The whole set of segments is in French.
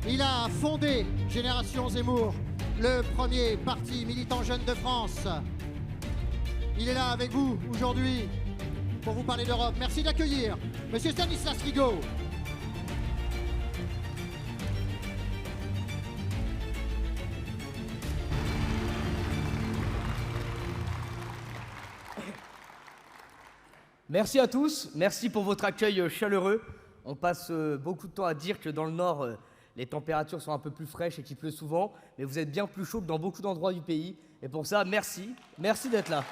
Il a fondé Génération Zemmour, le premier parti militant jeune de France. Il est là avec vous aujourd'hui pour vous parler d'Europe. Merci d'accueillir Monsieur Stanislas Rigaud. Merci à tous, merci pour votre accueil chaleureux. On passe beaucoup de temps à dire que dans le Nord, les températures sont un peu plus fraîches et qu'il pleut souvent, mais vous êtes bien plus chaud que dans beaucoup d'endroits du pays. Et pour ça, merci d'être là.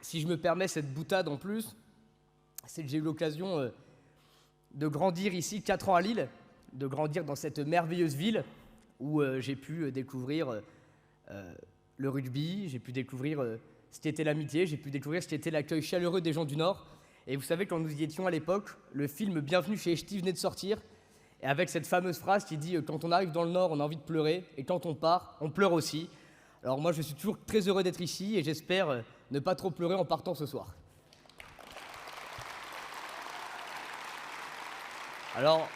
Si je me permets cette boutade en plus, c'est que j'ai eu l'occasion de grandir ici 4 ans à Lille, de grandir dans cette merveilleuse ville où j'ai pu découvrir le rugby, j'ai pu découvrir ce qu'était l'amitié, j'ai pu découvrir ce qu'était l'accueil chaleureux des gens du Nord. Et vous savez, quand nous y étions à l'époque, le film Bienvenue chez Ch'ti venait de sortir, et avec cette fameuse phrase qui dit « Quand on arrive dans le Nord, on a envie de pleurer, et quand on part, on pleure aussi ». Alors moi, je suis toujours très heureux d'être ici, et j'espère ne pas trop pleurer en partant ce soir. Alors,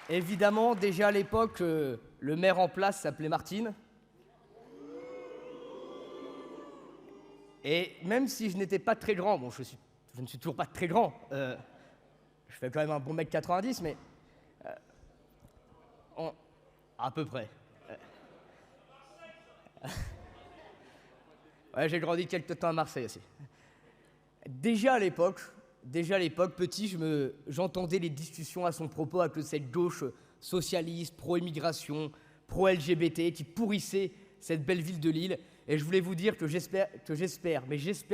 évidemment, déjà à l'époque, le maire en place s'appelait Martine. Et même si je n'étais pas très grand, bon, je ne suis toujours pas très grand, je fais quand même un bon mec 90, mais à peu près. Ouais, j'ai grandi quelques temps à Marseille aussi. Déjà à l'époque, petit, j'entendais les discussions à son propos avec cette gauche socialiste, pro-immigration, pro-LGBT, qui pourrissait cette belle ville de Lille. Et je voulais vous dire que j'espère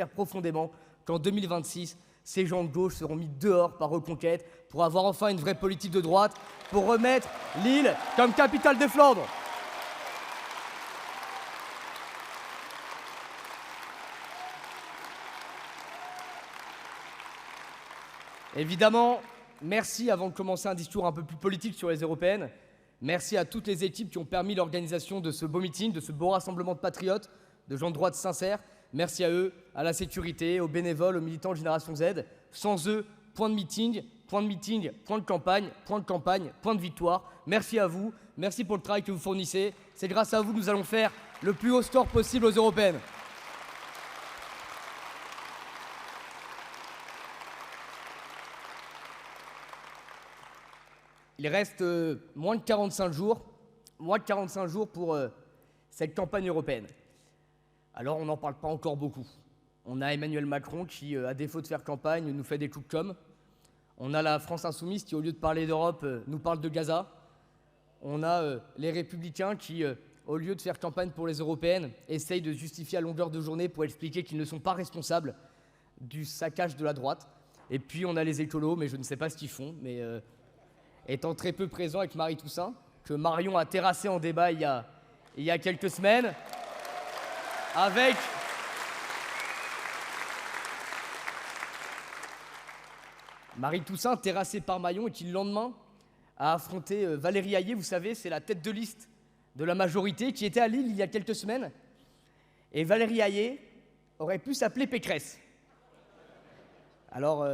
profondément qu'en 2026, ces gens de gauche seront mis dehors par Reconquête pour avoir enfin une vraie politique de droite, pour remettre Lille comme capitale de Flandre. Évidemment, merci avant de commencer un discours un peu plus politique sur les européennes. Merci à toutes les équipes qui ont permis l'organisation de ce beau meeting, de ce beau rassemblement de patriotes, de gens de droite sincères. Merci à eux, à la sécurité, aux bénévoles, aux militants de Génération Z. Sans eux, point de meeting, point de campagne, point de victoire. Merci à vous, merci pour le travail que vous fournissez. C'est grâce à vous que nous allons faire le plus haut score possible aux européennes. Il reste moins de 45 jours pour cette campagne européenne. Alors on n'en parle pas encore beaucoup. On a Emmanuel Macron qui, à défaut de faire campagne, nous fait des coups de com'. On a la France Insoumise qui, au lieu de parler d'Europe, nous parle de Gaza. On a les Républicains qui, au lieu de faire campagne pour les européennes, essayent de justifier à longueur de journée pour expliquer qu'ils ne sont pas responsables du saccage de la droite. Et puis on a les écolos, mais je ne sais pas ce qu'ils font, mais étant très peu présent avec Marie Toussaint, que Marion a terrassé en débat il y a quelques semaines, avec Marie Toussaint terrassée par Marion et qui, le lendemain, a affronté Valérie Hayé. Vous savez, c'est la tête de liste de la majorité qui était à Lille il y a quelques semaines. Et Valérie Hayé aurait pu s'appeler Pécresse. Alors,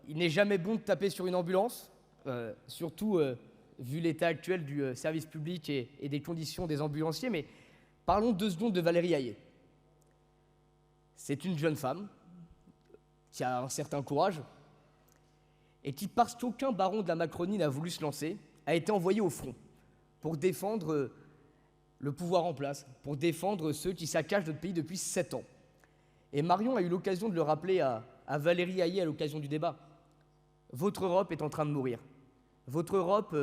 il n'est jamais bon de taper sur une ambulance, surtout vu l'état actuel du service public et des conditions des ambulanciers. Mais parlons 2 secondes de Valérie Hayé. C'est une jeune femme qui a un certain courage et qui, parce qu'aucun baron de la Macronie n'a voulu se lancer, a été envoyée au front pour défendre le pouvoir en place, pour défendre ceux qui saccagent notre pays depuis 7 ans. Et Marion a eu l'occasion de le rappeler à Valérie Hayé à l'occasion du débat. Votre Europe est en train de mourir. Votre Europe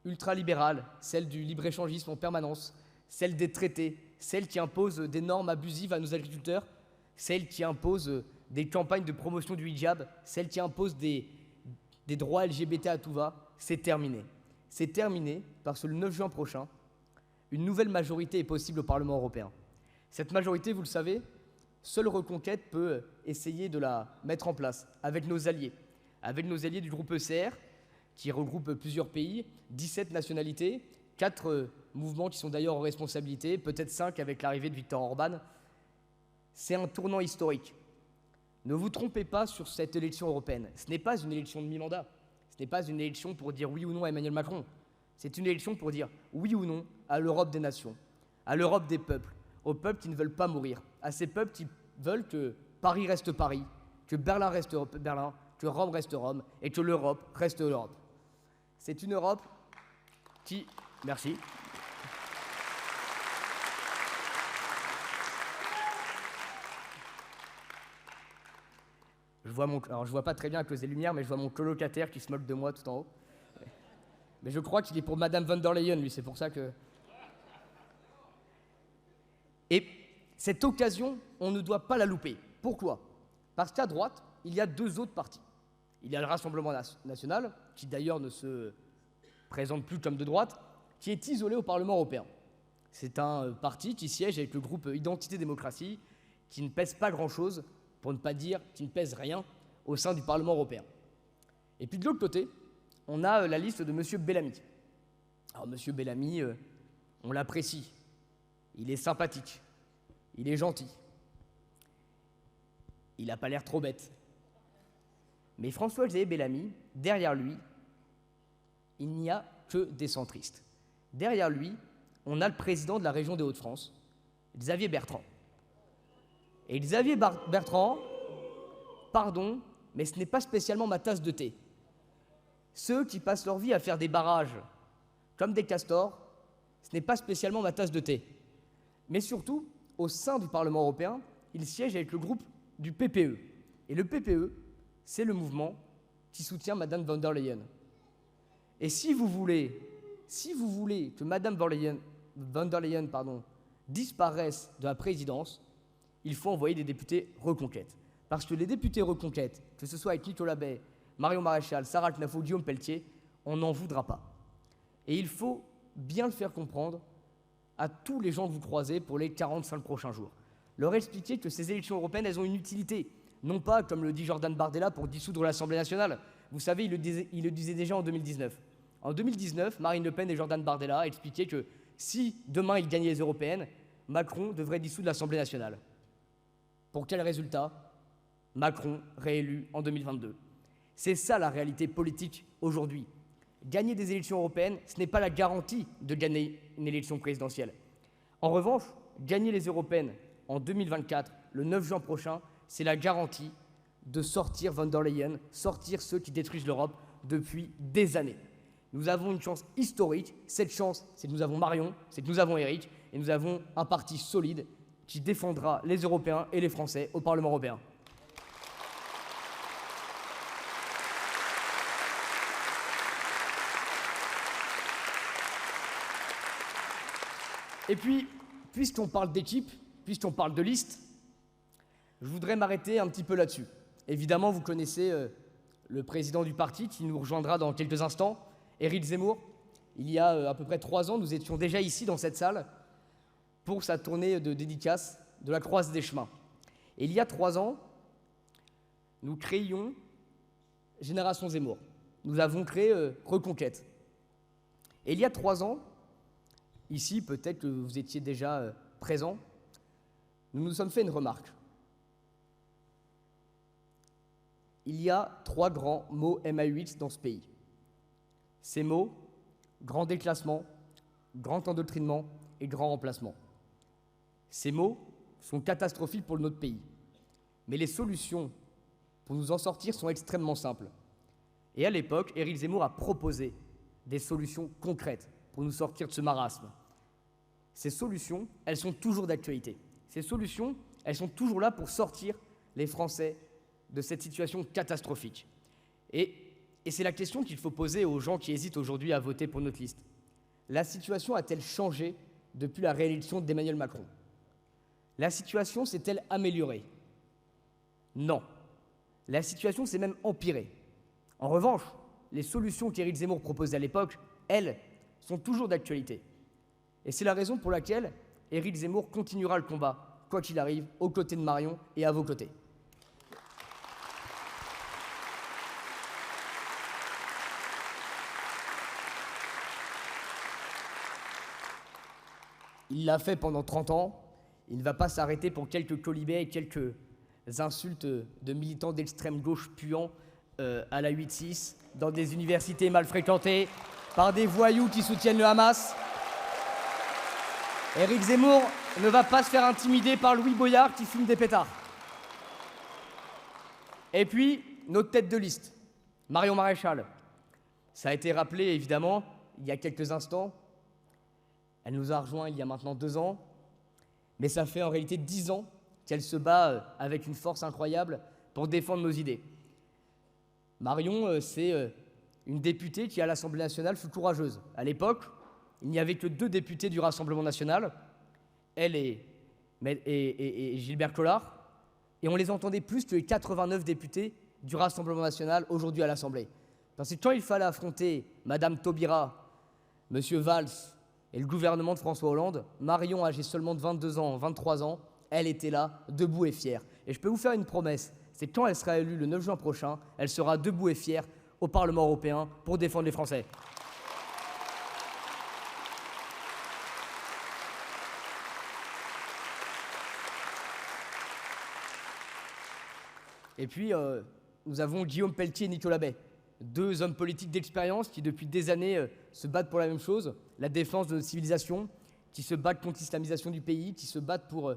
ultralibérale, celle du libre-échangisme en permanence, celle des traités, celle qui impose des normes abusives à nos agriculteurs, celle qui impose des campagnes de promotion du hijab, celle qui impose des droits LGBT à tout va, c'est terminé. C'est terminé parce que le 9 juin prochain, une nouvelle majorité est possible au Parlement européen. Cette majorité, vous le savez, seule Reconquête peut essayer de la mettre en place avec nos alliés du groupe ECR, qui regroupe plusieurs pays, 17 nationalités, 4 mouvements qui sont d'ailleurs en responsabilité, peut-être 5 avec l'arrivée de Viktor Orban. C'est un tournant historique. Ne vous trompez pas sur cette élection européenne. Ce n'est pas une élection de mi-mandat. Ce n'est pas une élection pour dire oui ou non à Emmanuel Macron. C'est une élection pour dire oui ou non à l'Europe des nations, à l'Europe des peuples, aux peuples qui ne veulent pas mourir, à ces peuples qui veulent que Paris reste Paris, que Berlin reste Berlin, que Rome reste Rome et que l'Europe reste l'Europe. C'est une Europe qui... Merci. Alors je vois pas très bien à cause des lumières, mais je vois mon colocataire qui se moque de moi tout en haut. Mais je crois qu'il est pour Madame von der Leyen, lui, c'est pour ça que... Et cette occasion, on ne doit pas la louper. Pourquoi? Parce qu'à droite, il y a deux autres partis. Il y a le Rassemblement national, qui d'ailleurs ne se présente plus comme de droite, qui est isolé au Parlement européen. C'est un parti qui siège avec le groupe Identité Démocratie, qui ne pèse pas grand-chose, pour ne pas dire qui ne pèse rien, au sein du Parlement européen. Et puis de l'autre côté, on a la liste de M. Bellamy. Alors M. Bellamy, on l'apprécie, il est sympathique, il est gentil, il n'a pas l'air trop bête. Mais François-Xavier Bellamy, derrière lui, il n'y a que des centristes. Derrière lui, on a le président de la région des Hauts-de-France, Xavier Bertrand. Et Xavier Bertrand, pardon, mais ce n'est pas spécialement ma tasse de thé. Ceux qui passent leur vie à faire des barrages comme des castors, ce n'est pas spécialement ma tasse de thé. Mais surtout, au sein du Parlement européen, il siège avec le groupe du PPE. Et le PPE, c'est le mouvement qui soutient Madame von der Leyen. Et si vous voulez que Madame von der Leyen disparaisse de la présidence, il faut envoyer des députés Reconquête. Parce que les députés Reconquête, que ce soit avec Nicolas Bay, Marion Maréchal, Sarah Knafo, Guillaume Pelletier, on n'en voudra pas. Et il faut bien le faire comprendre à tous les gens que vous croisez pour les 45 prochains jours. Leur expliquer que ces élections européennes, elles ont une utilité. Non pas, comme le dit Jordan Bardella, pour dissoudre l'Assemblée nationale. Vous savez, il le disait déjà en 2019. En 2019, Marine Le Pen et Jordan Bardella expliquaient que si demain ils gagnaient les européennes, Macron devrait dissoudre l'Assemblée nationale. Pour quel résultat? Macron réélu en 2022. C'est ça la réalité politique aujourd'hui. Gagner des élections européennes, ce n'est pas la garantie de gagner une élection présidentielle. En revanche, gagner les européennes en 2024, le 9 juin prochain, c'est la garantie de sortir von der Leyen, sortir ceux qui détruisent l'Europe depuis des années. Nous avons une chance historique. Cette chance, c'est que nous avons Marion, c'est que nous avons Éric, et nous avons un parti solide qui défendra les Européens et les Français au Parlement européen. Et puis, puisqu'on parle d'équipe, puisqu'on parle de liste, je voudrais m'arrêter un petit peu là-dessus. Évidemment, vous connaissez le président du parti qui nous rejoindra dans quelques instants, Éric Zemmour. Il y a à peu près 3 ans, nous étions déjà ici dans cette salle pour sa tournée de dédicace de la Croix des Chemins. Et il y a 3 ans, nous créions Génération Zemmour. Nous avons créé Reconquête. Et il y a 3 ans, ici, peut-être que vous étiez déjà présents, nous nous sommes fait une remarque. Il y a 3 grands mots MA8 dans ce pays. Ces mots, grand déclassement, grand endoctrinement et grand remplacement. Ces mots sont catastrophiques pour notre pays. Mais les solutions pour nous en sortir sont extrêmement simples. Et à l'époque, Éric Zemmour a proposé des solutions concrètes pour nous sortir de ce marasme. Ces solutions, elles sont toujours d'actualité. Ces solutions, elles sont toujours là pour sortir les Français de cette situation catastrophique. Et c'est la question qu'il faut poser aux gens qui hésitent aujourd'hui à voter pour notre liste. La situation a-t-elle changé depuis la réélection d'Emmanuel Macron? La situation s'est-elle améliorée? Non. La situation s'est même empirée. En revanche, les solutions qu'Éric Zemmour proposait à l'époque, elles, sont toujours d'actualité. Et c'est la raison pour laquelle Éric Zemmour continuera le combat, quoi qu'il arrive, aux côtés de Marion et à vos côtés. Il l'a fait pendant 30 ans, il ne va pas s'arrêter pour quelques colibets et quelques insultes de militants d'extrême gauche puants à la 8-6, dans des universités mal fréquentées, par des voyous qui soutiennent le Hamas. Éric Zemmour ne va pas se faire intimider par Louis Boyard qui fume des pétards. Et puis, notre tête de liste, Marion Maréchal. Ça a été rappelé, évidemment, il y a quelques instants. Elle nous a rejoints il y a maintenant 2 ans. Mais ça fait en réalité 10 ans qu'elle se bat avec une force incroyable pour défendre nos idées. Marion, c'est une députée qui, à l'Assemblée nationale, fut courageuse. À l'époque, il n'y avait que 2 députés du Rassemblement national, elle et Gilbert Collard, et on les entendait plus que les 89 députés du Rassemblement national aujourd'hui à l'Assemblée. Parce que quand il fallait affronter Madame Taubira, Monsieur Valls et le gouvernement de François Hollande, Marion, âgée seulement de 22 ans, 23 ans, elle était là, debout et fière. Et je peux vous faire une promesse, c'est que quand elle sera élue le 9 juin prochain, elle sera debout et fière au Parlement européen pour défendre les Français. Et puis, nous avons Guillaume Pelletier et Nicolas Bay, 2 hommes politiques d'expérience qui, depuis des années, se battent pour la même chose, la défense de notre civilisation, qui se battent contre l'islamisation du pays, qui se battent pour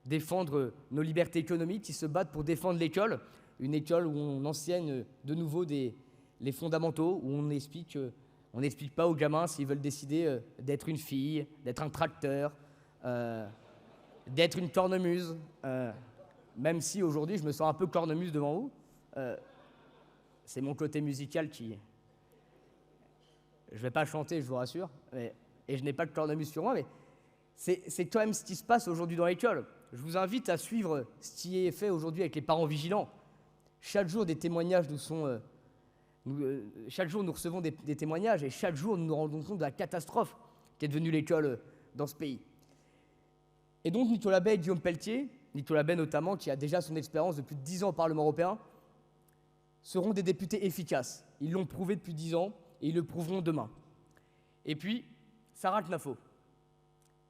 défendre nos libertés économiques, qui se battent pour défendre l'école, une école où on enseigne de nouveau les fondamentaux, où on n'explique pas aux gamins s'ils veulent décider d'être une fille, d'être un tracteur, d'être une cornemuse. Même si aujourd'hui je me sens un peu cornemuse devant vous, c'est mon côté musical qui... Je ne vais pas chanter, je vous rassure, et je n'ai pas de cornemuse sur moi, mais c'est quand même ce qui se passe aujourd'hui dans l'école. Je vous invite à suivre ce qui est fait aujourd'hui avec les parents vigilants. Chaque jour, des témoignages chaque jour, nous recevons des témoignages, et chaque jour, nous nous rendons compte de la catastrophe qui est devenue l'école dans ce pays. Et donc, Nicolas Bay et Guillaume Pelletier, Nicolas Bay notamment, qui a déjà son expérience depuis 10 ans au Parlement européen, seront des députés efficaces. Ils l'ont prouvé depuis 10 ans et ils le prouveront demain. Et puis, Sarah Knafo.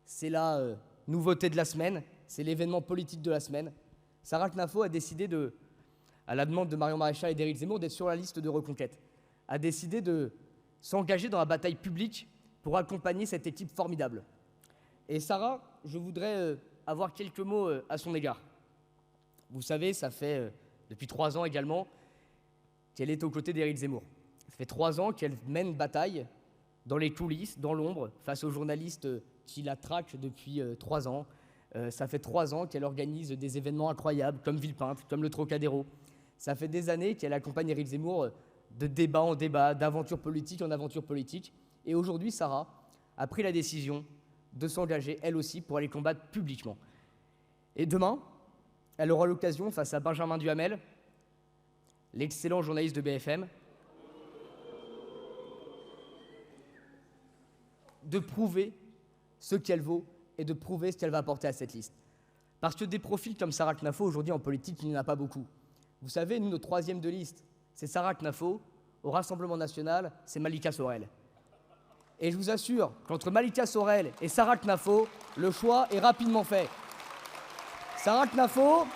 C'est la nouveauté de la semaine, c'est l'événement politique de la semaine. Sarah Knafo a décidé, à la demande de Marion Maréchal et d'Éric Zemmour, d'être sur la liste de Reconquête. A décidé de s'engager dans la bataille publique pour accompagner cette équipe formidable. Et Sarah, je voudrais avoir quelques mots à son égard. Vous savez, ça fait depuis 3 ans également qu'elle est aux côtés d'Éric Zemmour. Ça fait 3 ans qu'elle mène bataille dans les coulisses, dans l'ombre, face aux journalistes qui la traquent depuis 3 ans. Ça fait 3 ans qu'elle organise des événements incroyables, comme Villepinte, comme le Trocadéro. Ça fait des années qu'elle accompagne Éric Zemmour de débat en débat, d'aventure politique en aventure politique. Et aujourd'hui, Sarah a pris la décision de s'engager, elle aussi, pour aller combattre publiquement. Et demain, elle aura l'occasion, face à Benjamin Duhamel, l'excellent journaliste de BFM, de prouver ce qu'elle vaut et de prouver ce qu'elle va apporter à cette liste. Parce que des profils comme Sarah Knafo, aujourd'hui en politique, il n'y en a pas beaucoup. Vous savez, nous, notre 3e de liste, c'est Sarah Knafo. Au Rassemblement national, c'est Malika Sorel. Et je vous assure qu'entre Malika Sorel et Sarah Knafo, le choix est rapidement fait. Sarah Knafo,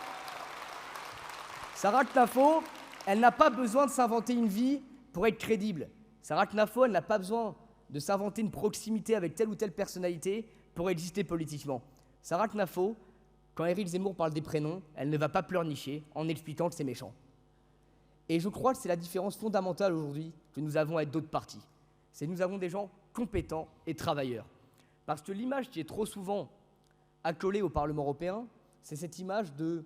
elle n'a pas besoin de s'inventer une vie pour être crédible. Sarah Knafo, elle n'a pas besoin de s'inventer une proximité avec telle ou telle personnalité pour exister politiquement. Sarah Knafo, quand Éric Zemmour parle des prénoms, elle ne va pas pleurnicher en expliquant que c'est méchant. Et je crois que c'est la différence fondamentale aujourd'hui que nous avons avec d'autres partis. C'est que nous avons des gens compétents et travailleurs. Parce que l'image qui est trop souvent accolée au Parlement européen, c'est cette image de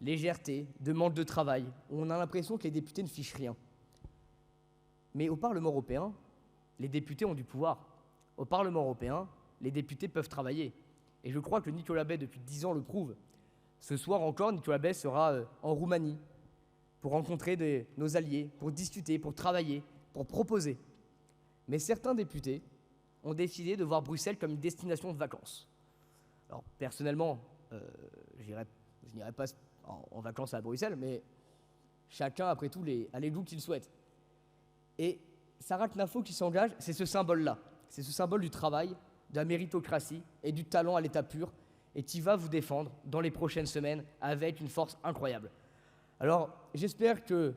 légèreté, de manque de travail, où on a l'impression que les députés ne fichent rien. Mais au Parlement européen, les députés ont du pouvoir. Au Parlement européen, les députés peuvent travailler. Et je crois que Nicolas Bay, depuis 10 ans, le prouve. Ce soir encore, Nicolas Bay sera en Roumanie pour rencontrer nos alliés, pour discuter, pour travailler, pour proposer. Mais certains députés ont décidé de voir Bruxelles comme une destination de vacances. Alors, personnellement, je n'irai pas en vacances à Bruxelles, mais chacun, après tout, a les goûts qu'il souhaite. Et Sarah Knafo qui s'engage, c'est ce symbole-là. C'est ce symbole du travail, de la méritocratie et du talent à l'état pur. et qui va vous défendre dans les prochaines semaines avec une force incroyable. Alors, j'espère que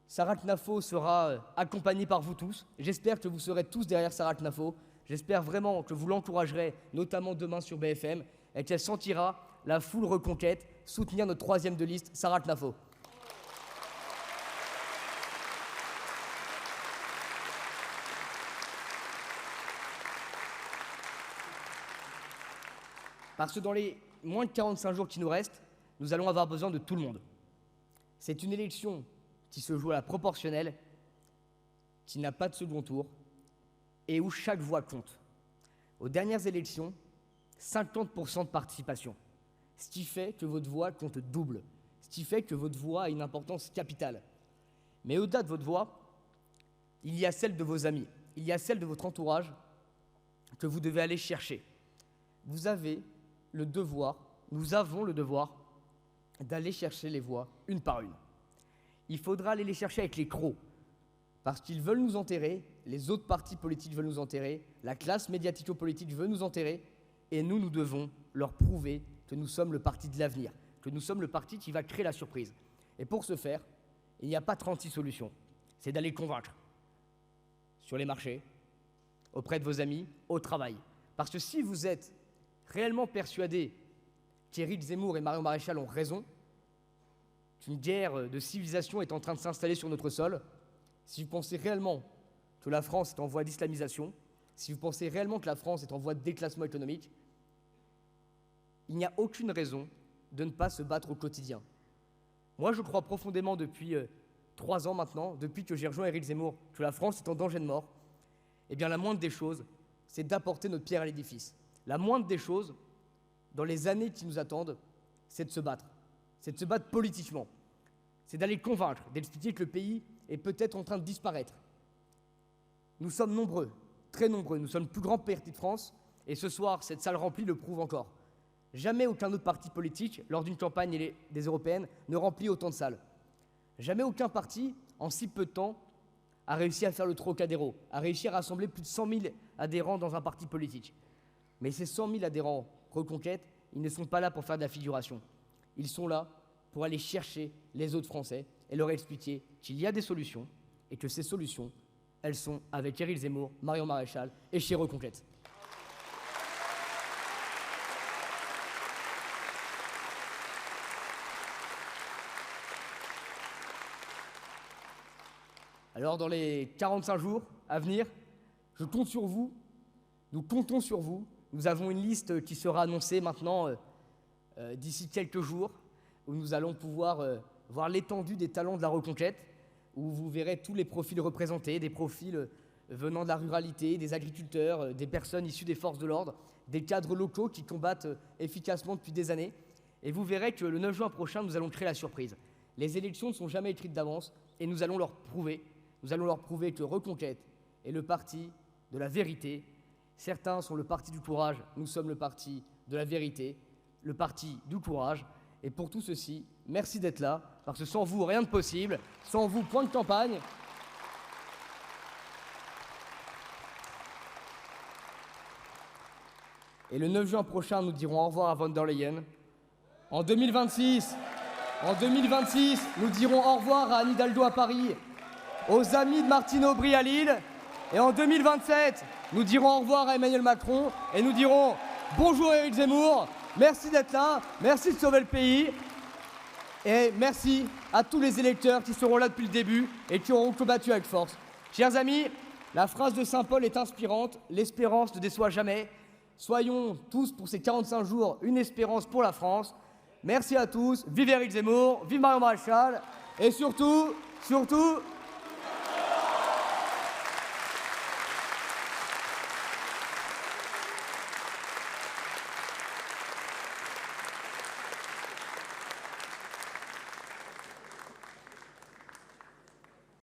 Sarah Knafo sera accompagnée par vous tous. J'espère que vous serez tous derrière Sarah Knafo. J'espère vraiment que vous l'encouragerez, notamment demain sur BFM, et qu'elle sentira la foule reconquête soutenir notre troisième de liste, Sarah Knafo. Parce que dans les moins de 45 jours qui nous restent, nous allons avoir besoin de tout le monde. C'est une élection qui se joue à la proportionnelle, qui n'a pas de second tour, et où chaque voix compte. Aux dernières élections, 50% de participation, ce qui fait que votre voix compte double, ce qui fait que votre voix a une importance capitale. Mais au-delà de votre voix, il y a celle de vos amis, il y a celle de votre entourage que vous devez aller chercher. Vous avez le devoir, nous avons le devoir d'aller chercher les voix une par une. Il faudra aller les chercher avec les crocs, parce qu'ils veulent nous enterrer, les autres partis politiques veulent nous enterrer, la classe médiatico-politique veut nous enterrer, et nous devons leur prouver que nous sommes le parti de l'avenir, que nous sommes le parti qui va créer la surprise. Et pour ce faire, il n'y a pas 36 solutions, c'est d'aller convaincre sur les marchés, auprès de vos amis, au travail. Parce que si vous êtes réellement persuadés qu'Éric Zemmour et Marion Maréchal ont raison, qu'une guerre de civilisation est en train de s'installer sur notre sol, si vous pensez réellement que la France est en voie d'islamisation, si vous pensez réellement que la France est en voie de déclassement économique, il n'y a aucune raison de ne pas se battre au quotidien. Moi, je crois profondément depuis 3 ans maintenant, depuis que j'ai rejoint Éric Zemmour, que la France est en danger de mort. Eh bien, la moindre des choses, c'est d'apporter notre pierre à l'édifice. La moindre des choses, dans les années qui nous attendent, c'est de se battre. C'est de se battre politiquement. C'est d'aller convaincre, d'expliquer que le pays est peut-être en train de disparaître. Nous sommes nombreux, très nombreux. Nous sommes le plus grand parti de France. Et ce soir, cette salle remplie le prouve encore. Jamais aucun autre parti politique, lors d'une campagne des européennes, ne remplit autant de salles. Jamais aucun parti, en si peu de temps, a réussi à faire le Trocadéro, a réussi à rassembler plus de 100 000 adhérents dans un parti politique. Mais ces 100 000 adhérents Reconquête, ils ne sont pas là pour faire de la figuration. Ils sont là pour aller chercher les autres Français et leur expliquer qu'il y a des solutions et que ces solutions, elles sont avec Éric Zemmour, Marion Maréchal et chez Reconquête. Alors, dans les 45 jours à venir, je compte sur vous, nous comptons sur vous. Nous avons une liste qui sera annoncée maintenant d'ici quelques jours, où nous allons pouvoir voir l'étendue des talents de la Reconquête, où vous verrez tous les profils représentés, des profils venant de la ruralité, des agriculteurs, des personnes issues des forces de l'ordre, des cadres locaux qui combattent efficacement depuis des années. Et vous verrez que le 9 juin prochain, nous allons créer la surprise. Les élections ne sont jamais écrites d'avance et nous allons leur prouver que Reconquête est le parti de la vérité. Certains sont le parti du courage, nous sommes le parti de la vérité, le parti du courage. Et pour tout ceci, merci d'être là, parce que sans vous, rien de possible. Sans vous, point de campagne. Et le 9 juin prochain, nous dirons au revoir à von der Leyen. En 2026, nous dirons au revoir à Anne Hidalgo à Paris, aux amis de Martine Aubry à Lille. Et en 2027, nous dirons au revoir à Emmanuel Macron et nous dirons bonjour Éric Zemmour, merci d'être là, merci de sauver le pays et merci à tous les électeurs qui seront là depuis le début et qui auront combattu avec force. Chers amis, la phrase de Saint Paul est inspirante, l'espérance ne déçoit jamais. Soyons tous pour ces 45 jours une espérance pour la France. Merci à tous, vive Éric Zemmour, vive Marion Maréchal et surtout,